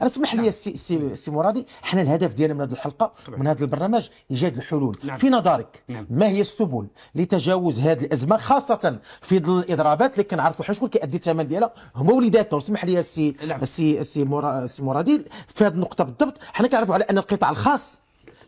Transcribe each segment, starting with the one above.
انا اسمح لي سي مرادي، حنا الهدف ديالنا من هذه الحلقه من هذا البرنامج ايجاد الحلول. في نظرك ما هي السبل لتجاوز هذه الازمه، خاصه في ظل الاضرابات اللي كنعرفوا حنا شكون كيأدي الثمن ديالها هما وليداتنا. واسمح لي سي مرادي في هذه النقطه بالضبط، حنا كنعرفوا على ان القطاع الخاص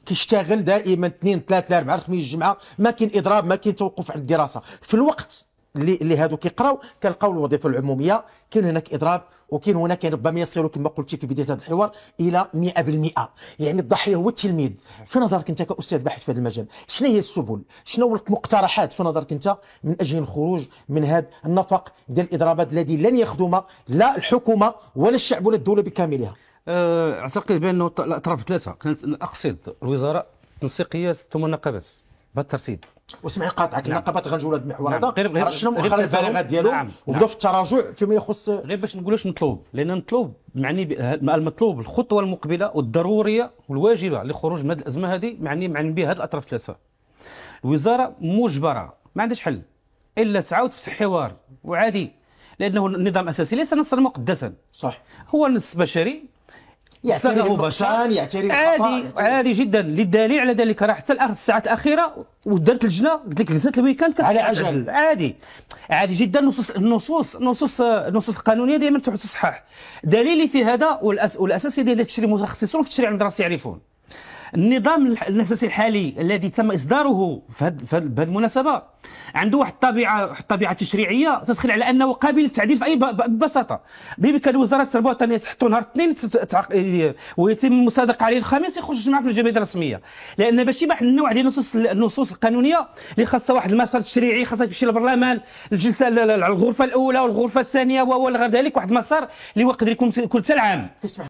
كيشتغل دائما 2 3 4 5 الجمعه، ما كاين اضراب، ما كاين توقف عن الدراسه. في الوقت اللي هادو كيقراو كنلقاو الوظيفه العموميه كاين هناك اضراب، وكاين هناك ربما يصلوا كما قلتي في بدايه هذا الحوار الى 100%. يعني الضحيه هو التلميذ. في نظرك انت كاستاذ باحث في هذا المجال، شنو هي السبل، شنو المقترحات في نظرك انت من اجل الخروج من هذا النفق ديال الاضرابات الذي لن يخدم لا الحكومه ولا الشعب ولا الدوله بكاملها؟ اعتقد بان الاطراف ثلاثه، اقصد الوزراء، التنسيقيات ثم النقابات بهذا الترتيب. واسمح قاطعك، النقابات غنجيو لهذا المحور هذا، شنو مؤخرا البلاغات ديالهم وبداو في التراجع فيما يخص. غير باش نقول واش مطلوب، لان مطلوب معني المطلوب الخطوه المقبله والضروريه والواجبه للخروج من هذه الازمه هذه، معني بها هذه الاطراف الثلاثه. الوزاره مجبره، ما عندهاش حل الا تعاود تفتح حوار وعادي، لانه النظام الاساسي ليس نصا مقدسا، صح، هو نص بشري يعترف بالنقصان، يعترف عادي جدا. للدليل على ذلك راه حتى الساعات الاخيره ودرت اللجنه، قلت لك جلسات الويكاند على عجل، عادي جدا. النصوص القانونيه دائما تصحح. دليلي في هذا والاساسي ديال التشريع، المتخصصون في التشريع الدراسي يعرفون النظام الاساسي الحالي الذي تم اصداره في هذه المناسبه عنده واحد الطبيعه تشريعيه تدخل على انه قابل للتعديل في اي ببساطه. بامكان وزاره التربيه والتنميه تحطوا نهار الاثنين ويتم المصادقه عليه الخميس، يخرج الجمعه في الجريده الرسميه، لان باش يبقى النوع ديال النصوص القانونيه اللي خاصها واحد المسار تشريعي، خاصها تمشي للبرلمان، الجلسه الغرفه الاولى والغرفه الثانيه وغير ذلك، واحد المسار اللي يقدر يكون حتى العام. اسمح